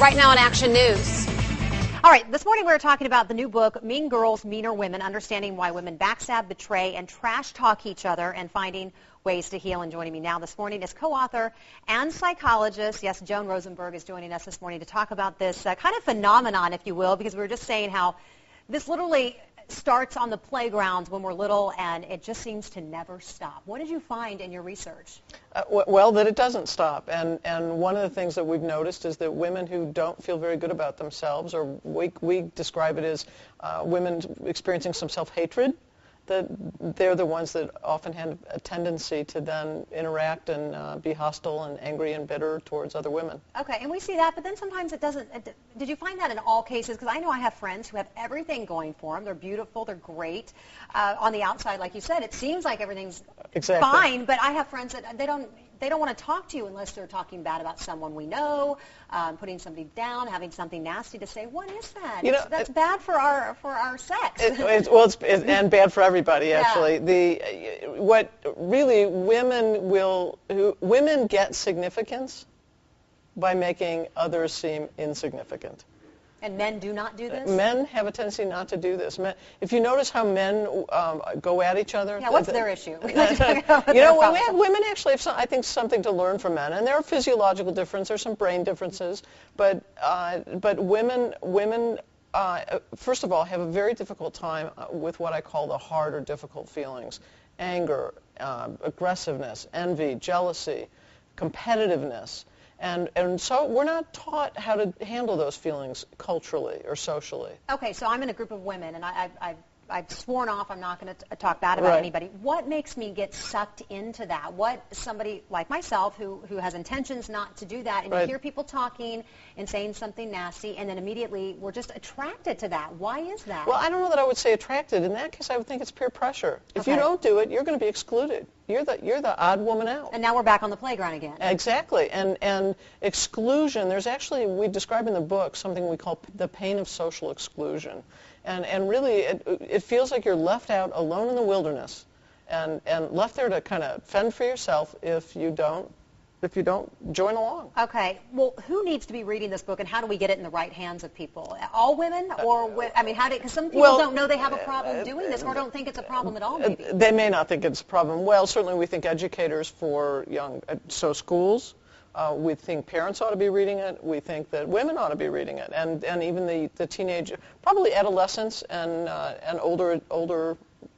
Right now on Action News. All right, this morning we were talking about the new book, Mean Girls, Meaner Women, Understanding Why Women Backstab, Betray, and Trash Talk Each Other and Finding Ways to Heal. And joining me now this morning is co-author and psychologist, yes, Joan Rosenberg is joining us this morning to talk about this kind of phenomenon, if you will, because we were just saying how this literally starts on the playgrounds when we're little, and it just seems to never stop. What did you find in your research? Well, that it doesn't stop. And one of the things that we've noticed is that women who don't feel very good about themselves, or we describe it as women experiencing some self-hatred, that they're the ones that often have a tendency to then interact and be hostile and angry and bitter towards other women. Okay, and we see that, but then sometimes it doesn't. Did you find that in all cases? Because I know I have friends who have everything going for them. They're beautiful, they're great. On the outside, like you said, it seems like everything's fine, but I have friends that they don't want to talk to you unless they're talking bad about someone we know, putting somebody down, having something nasty to say. What is that? You know, that's bad for our sex. It's and bad for everybody, actually. Yeah. What really women get significance by making others seem insignificant. And men do not do this? Men have a tendency not to do this. If you notice how men go at each other. Yeah, what's their issue? Women actually have, I think, something to learn from men. And there are physiological differences, there's some brain differences. But women, first of all, have a very difficult time with what I call the hard or difficult feelings. Anger, aggressiveness, envy, jealousy, competitiveness. And so we're not taught how to handle those feelings culturally or socially. Okay, so I'm in a group of women, and I've sworn off I'm not going to talk bad about anybody. What makes me get sucked into that? What somebody like myself who has intentions not to do that, and you hear people talking and saying something nasty, and then immediately we're just attracted to that. Why is that? Well, I don't know that I would say attracted. In that case, I would think it's peer pressure. If you don't do it, you're going to be excluded. You're the odd woman out. And now we're back on the playground again. Exactly. And exclusion, there's actually, we describe in the book something we call the pain of social exclusion. And really, it feels like you're left out alone in the wilderness and left there to kind of fend for yourself if you don't join along. Okay. Well, who needs to be reading this book, and how do we get it in the right hands of people? All women? Or, I mean, because some people don't know they have a problem doing this, or don't think it's a problem at all, maybe. They may not think it's a problem. Well, certainly we think educators for so schools. We think parents ought to be reading it. We think that women ought to be reading it, and even the teenage, probably adolescents and older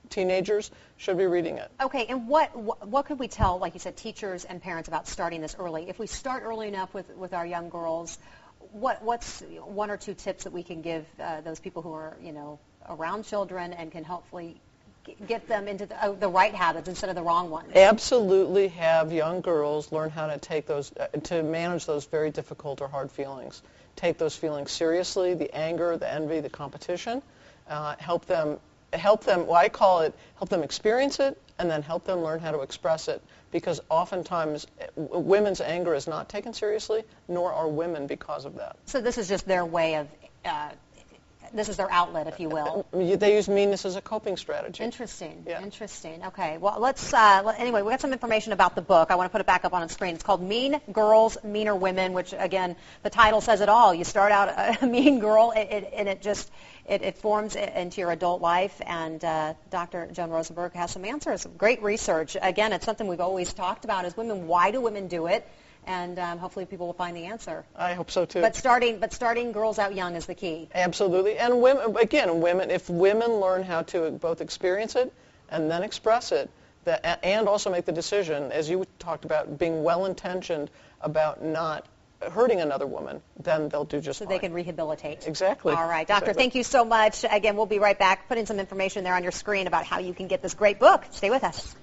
teenagers should be reading it. Okay, and what could we tell, like you said, teachers and parents about starting this early? If we start early enough with our young girls, what's one or two tips that we can give those people who are around children and can hopefully get them into the right habits instead of the wrong ones? Absolutely, have young girls learn how to take those, to manage those very difficult or hard feelings. Take those feelings seriously, the anger, the envy, the competition. Help them, well, I call it, help them experience it, and then help them learn how to express it. Because oftentimes, women's anger is not taken seriously, nor are women because of that. So this is just their way of this is their outlet, if you will. They use meanness as a coping strategy. Interesting. Yeah. Interesting. Okay. Well, let's anyway, we got some information about the book. I want to put it back up on the screen. It's called Mean Girls, Meaner Women, which, again, the title says it all. You start out a mean girl, and it forms into your adult life, and Dr. Joan Rosenberg has some answers. Great research. Again, it's something we've always talked about as women. Why do women do it? And hopefully people will find the answer. I hope so too. But starting girls out young is the key. Absolutely. And women, if women learn how to both experience it and then express it, and also make the decision, as you talked about, being well-intentioned about not hurting another woman, then they'll do just fine. So they can rehabilitate. Exactly. All right, Doctor, thank you so much. Again, we'll be right back, putting some information there on your screen about how you can get this great book. Stay with us.